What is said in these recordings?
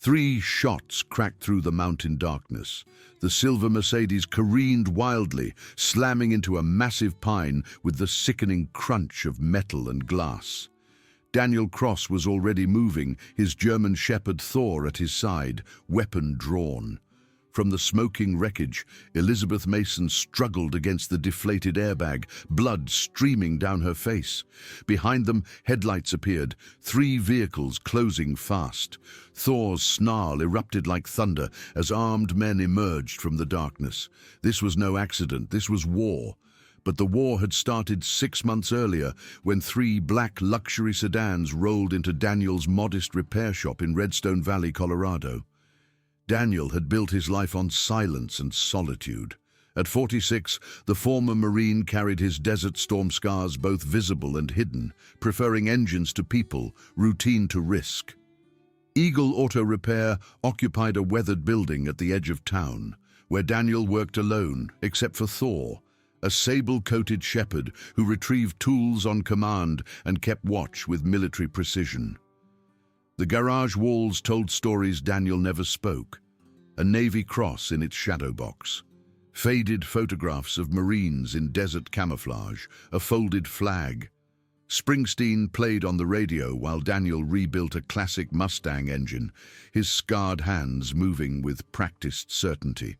3 shots cracked through the mountain darkness. The silver Mercedes careened wildly, slamming into a massive pine with the sickening crunch of metal and glass. Daniel Cross was already moving, his German shepherd Thor at his side, weapon drawn. From the smoking wreckage, Elizabeth Mason struggled against the deflated airbag, blood streaming down her face. Behind them, headlights appeared, 3 vehicles closing fast. Thor's snarl erupted like thunder as armed men emerged from the darkness. This was no accident, this was war. But the war had started 6 months earlier when 3 black luxury sedans rolled into Daniel's modest repair shop in Redstone Valley, Colorado. Daniel had built his life on silence and solitude. At 46, the former Marine carried his Desert Storm scars both visible and hidden, preferring engines to people, routine to risk. Eagle Auto Repair occupied a weathered building at the edge of town, where Daniel worked alone, except for Thor, a sable-coated shepherd who retrieved tools on command and kept watch with military precision. The garage walls told stories Daniel never spoke. A Navy cross in its shadow box. Faded photographs of Marines in desert camouflage, a folded flag. Springsteen played on the radio while Daniel rebuilt a classic Mustang engine, his scarred hands moving with practiced certainty.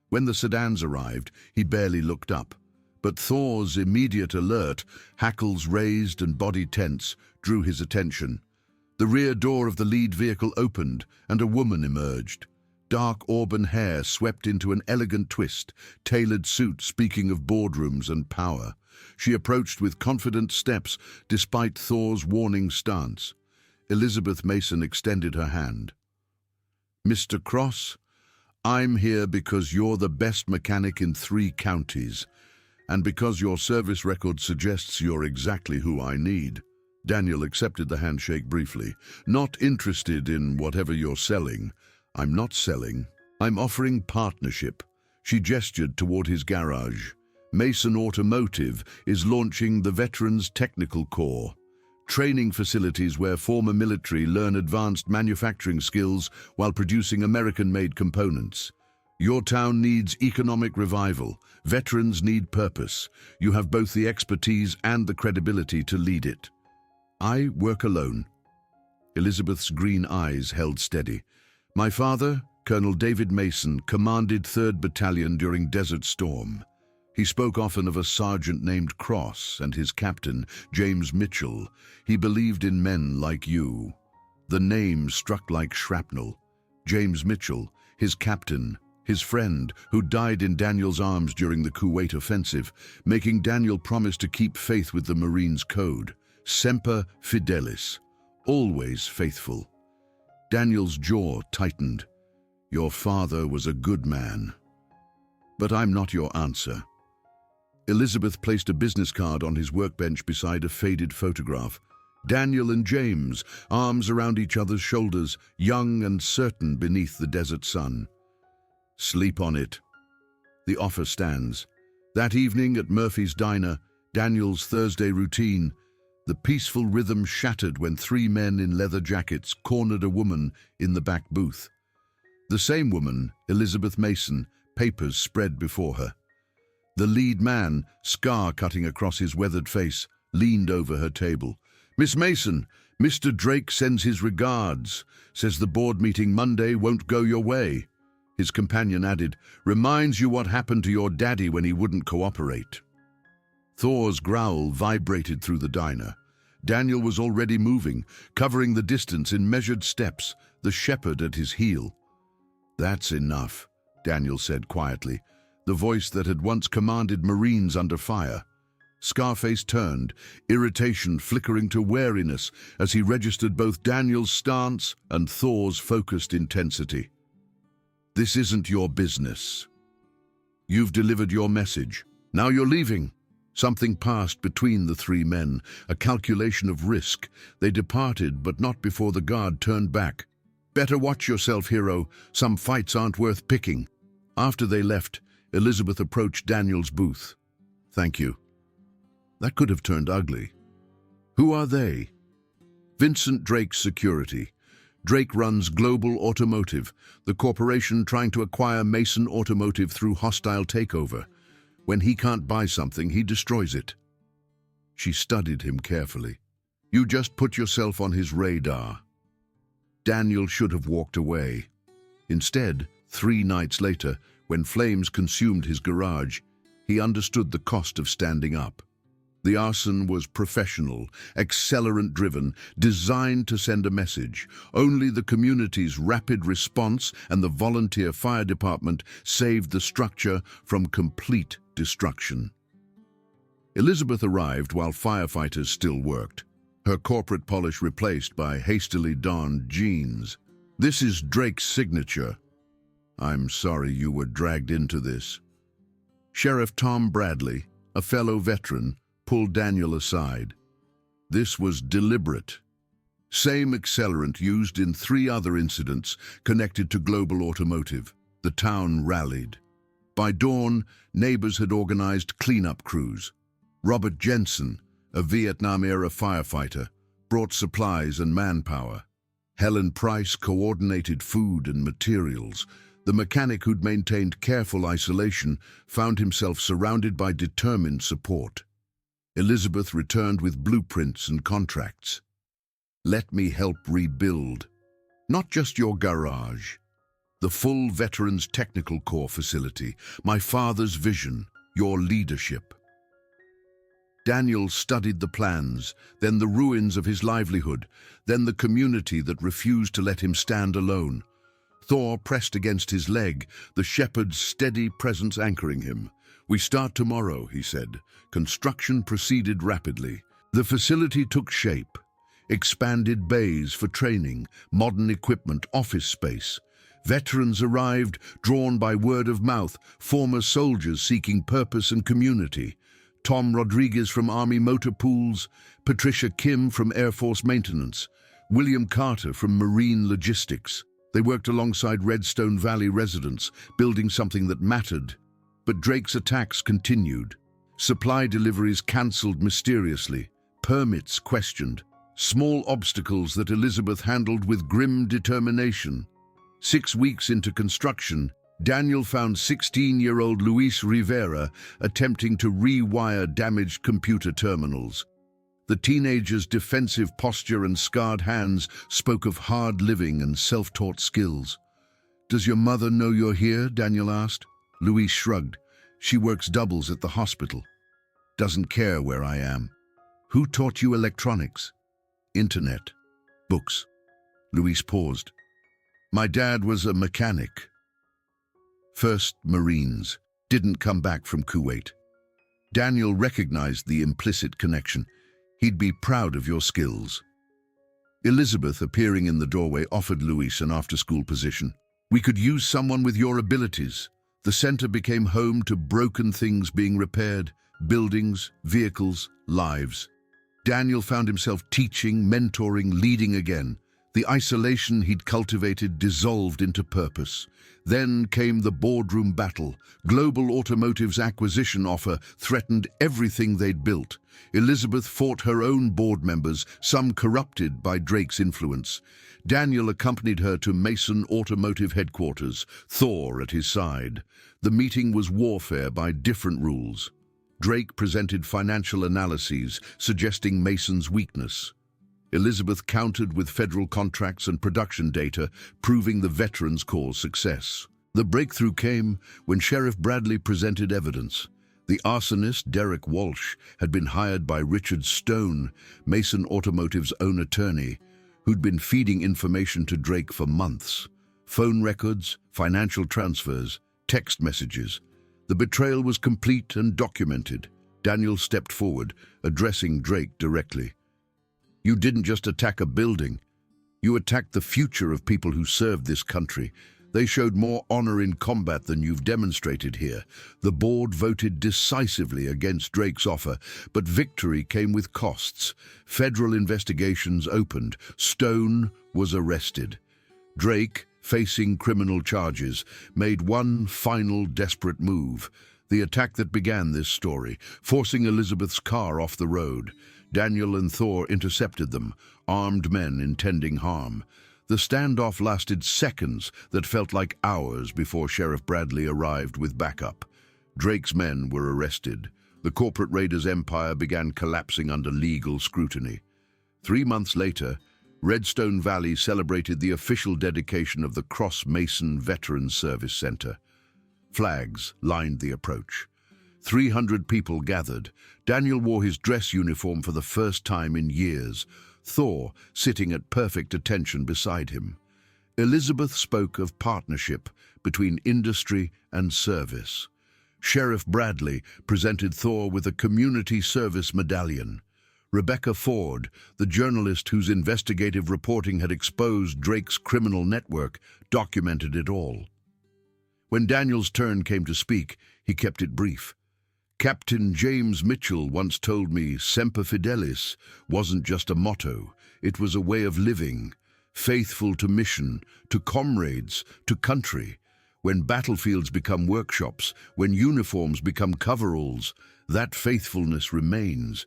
When the sedans arrived, he barely looked up. But Thor's immediate alert, hackles raised and body tense, drew his attention. The rear door of the lead vehicle opened, and a woman emerged. Dark auburn hair swept into an elegant twist, tailored suit speaking of boardrooms and power. She approached with confident steps, despite Thor's warning stance. Elizabeth Mason extended her hand. "Mr. Cross, I'm here because you're the best mechanic in 3 counties, and because your service record suggests you're exactly who I need." Daniel accepted the handshake briefly. "Not interested in whatever you're selling." "I'm not selling. I'm offering partnership." She gestured toward his garage. Mason Automotive is launching the Veterans Technical Corps, training facilities where former military learn advanced manufacturing skills while producing American-made components. Your town needs economic revival. Veterans need purpose. You have both the expertise and the credibility to lead it. "I work alone." Elizabeth's green eyes held steady. "My father, Colonel David Mason, commanded 3rd Battalion during Desert Storm. He spoke often of a sergeant named Cross and his captain, James Mitchell. He believed in men like you." The name struck like shrapnel. James Mitchell, his captain, his friend, who died in Daniel's arms during the Kuwait offensive, making Daniel promise to keep faith with the Marines' code. Semper Fidelis, always faithful. Daniel's jaw tightened. "Your father was a good man. But I'm not your answer." Elizabeth placed a business card on his workbench beside a faded photograph. Daniel and James, arms around each other's shoulders, young and certain beneath the desert sun. "Sleep on it. The offer stands." That evening at Murphy's Diner, Daniel's Thursday routine, the peaceful rhythm shattered when 3 men in leather jackets cornered a woman in the back booth. The same woman, Elizabeth Mason, papers spread before her. The lead man, scar cutting across his weathered face, leaned over her table. "Miss Mason, Mr. Drake sends his regards. Says the board meeting Monday won't go your way." His companion added, "Reminds you what happened to your daddy when he wouldn't cooperate." Thor's growl vibrated through the diner. Daniel was already moving, covering the distance in measured steps, the shepherd at his heel. "That's enough," Daniel said quietly, the voice that had once commanded Marines under fire. Scarface turned, irritation flickering to wariness as he registered both Daniel's stance and Thor's focused intensity. "This isn't your business. You've delivered your message. Now you're leaving." Something passed between the 3 men, a calculation of risk. They departed, but not before the guard turned back. "Better watch yourself, hero. Some fights aren't worth picking." After they left, Elizabeth approached Daniel's booth. "Thank you." That could have turned ugly. "Who are they?" "Vincent Drake's security. Drake runs Global Automotive, the corporation trying to acquire Mason Automotive through hostile takeover. When he can't buy something, he destroys it. She studied him carefully. You just put yourself on his radar. Daniel should have walked away. Instead, 3 nights later, when flames consumed his garage, he understood the cost of standing up. The arson was professional, accelerant-driven, designed to send a message. Only the community's rapid response and the volunteer fire department saved the structure from complete destruction. Elizabeth arrived while firefighters still worked, her corporate polish replaced by hastily donned jeans. "This is Drake's signature. I'm sorry you were dragged into this." Sheriff Tom Bradley, a fellow veteran, pulled Daniel aside. This was deliberate. Same accelerant used in 3 other incidents connected to Global Automotive. The town rallied. By dawn, neighbors had organized cleanup crews. Robert Jensen, a Vietnam-era firefighter, brought supplies and manpower. Helen Price coordinated food and materials. The mechanic who'd maintained careful isolation found himself surrounded by determined support. Elizabeth returned with blueprints and contracts. "Let me help rebuild. Not just your garage. The full Veterans Technical Corps facility. My father's vision. Your leadership." Daniel studied the plans, then the ruins of his livelihood, then the community that refused to let him stand alone. Thor pressed against his leg, the shepherd's steady presence anchoring him. "We start tomorrow," he said. Construction proceeded rapidly. The facility took shape. Expanded bays for training, modern equipment, office space. Veterans arrived, drawn by word of mouth, former soldiers seeking purpose and community. Tom Rodriguez from Army Motor Pools, Patricia Kim from Air Force Maintenance, William Carter from Marine Logistics. They worked alongside Redstone Valley residents, building something that mattered. But Drake's attacks continued. Supply deliveries cancelled mysteriously, permits questioned, small obstacles that Elizabeth handled with grim determination. 6 weeks into construction, Daniel found 16-year-old Luis Rivera attempting to rewire damaged computer terminals. The teenager's defensive posture and scarred hands spoke of hard living and self-taught skills. "Does your mother know you're here?" Daniel asked. Luis shrugged. "She works doubles at the hospital. Doesn't care where I am." "Who taught you electronics?" "Internet. Books." Luis paused. "My dad was a mechanic. First Marines. Didn't come back from Kuwait." Daniel recognized the implicit connection. "He'd be proud of your skills." Elizabeth, appearing in the doorway, offered Luis an after-school position. "We could use someone with your abilities." The center became home to broken things being repaired, buildings, vehicles, lives. Daniel found himself teaching, mentoring, leading again. The isolation he'd cultivated dissolved into purpose. Then came the boardroom battle. Global Automotive's acquisition offer threatened everything they'd built. Elizabeth fought her own board members, some corrupted by Drake's influence. Daniel accompanied her to Mason Automotive headquarters, Thor at his side. The meeting was warfare by different rules. Drake presented financial analyses, suggesting Mason's weakness. Elizabeth countered with federal contracts and production data, proving the Veterans Corps' success. The breakthrough came when Sheriff Bradley presented evidence. The arsonist, Derek Walsh, had been hired by Richard Stone, Mason Automotive's own attorney, who'd been feeding information to Drake for months. Phone records, financial transfers, text messages. The betrayal was complete and documented. Daniel stepped forward, addressing Drake directly. "You didn't just attack a building. You attacked the future of people who served this country. They showed more honor in combat than you've demonstrated here." The board voted decisively against Drake's offer, but victory came with costs. Federal investigations opened. Stone was arrested. Drake, facing criminal charges, made one final desperate move. The attack that began this story, forcing Elizabeth's car off the road. Daniel and Thor intercepted them, armed men intending harm. The standoff lasted seconds that felt like hours before Sheriff Bradley arrived with backup. Drake's men were arrested. The corporate raiders' empire began collapsing under legal scrutiny. 3 months later, Redstone Valley celebrated the official dedication of the Cross Mason Veterans Service Center. Flags lined the approach. 300 people gathered. Daniel wore his dress uniform for the first time in years, Thor sitting at perfect attention beside him. Elizabeth spoke of partnership between industry and service. Sheriff Bradley presented Thor with a community service medallion. Rebecca Ford, the journalist whose investigative reporting had exposed Drake's criminal network, documented it all. When Daniel's turn came to speak, he kept it brief. Captain James Mitchell once told me Semper Fidelis wasn't just a motto, it was a way of living, faithful to mission, to comrades, to country. When battlefields become workshops, when uniforms become coveralls, that faithfulness remains.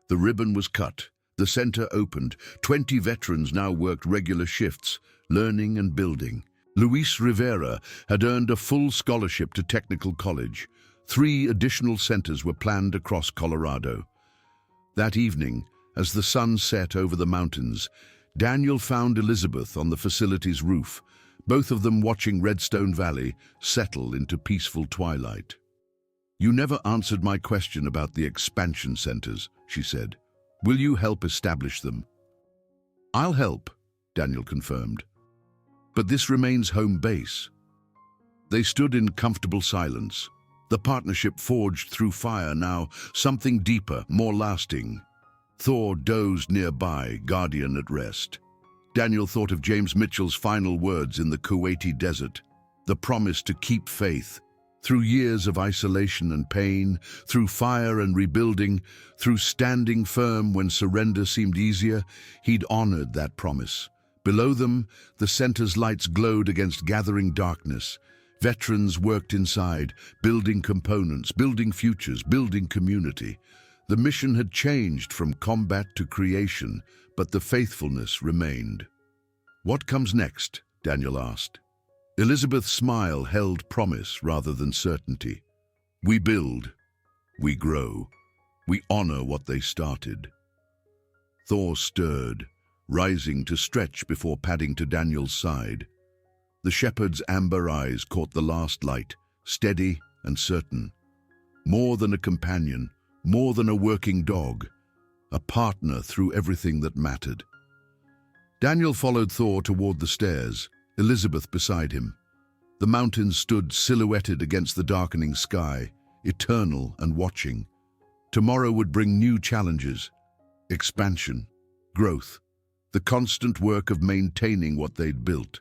The ribbon was cut, the center opened. 20 veterans now worked regular shifts, learning and building. Luis Rivera had earned a full scholarship to technical college. 3 additional centers were planned across Colorado. That evening, as the sun set over the mountains, Daniel found Elizabeth on the facility's roof, both of them watching Redstone Valley settle into peaceful twilight. "You never answered my question about the expansion centers," she said. "Will you help establish them?" "I'll help," Daniel confirmed. "But this remains home base." They stood in comfortable silence. The partnership forged through fire now, something deeper, more lasting. Thor dozed nearby, guardian at rest. Daniel thought of James Mitchell's final words in the Kuwaiti desert, the promise to keep faith. Through years of isolation and pain, through fire and rebuilding, through standing firm when surrender seemed easier, he'd honored that promise. Below them, the center's lights glowed against gathering darkness. Veterans worked inside, building components, building futures, building community. The mission had changed from combat to creation, but the faithfulness remained. "What comes next?" Daniel asked. Elizabeth's smile held promise rather than certainty. "We build, we grow, we honor what they started." Thor stirred, rising to stretch before padding to Daniel's side. The shepherd's amber eyes caught the last light, steady and certain. More than a companion, more than a working dog, a partner through everything that mattered. Daniel followed Thor toward the stairs, Elizabeth beside him. The mountains stood silhouetted against the darkening sky, eternal and watching. Tomorrow would bring new challenges, expansion, growth, the constant work of maintaining what they'd built.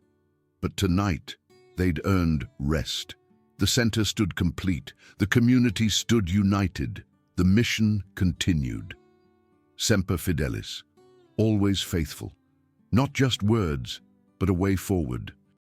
But tonight, they'd earned rest. The center stood complete. The community stood united. The mission continued. Semper Fidelis, always faithful. Not just words, but a way forward.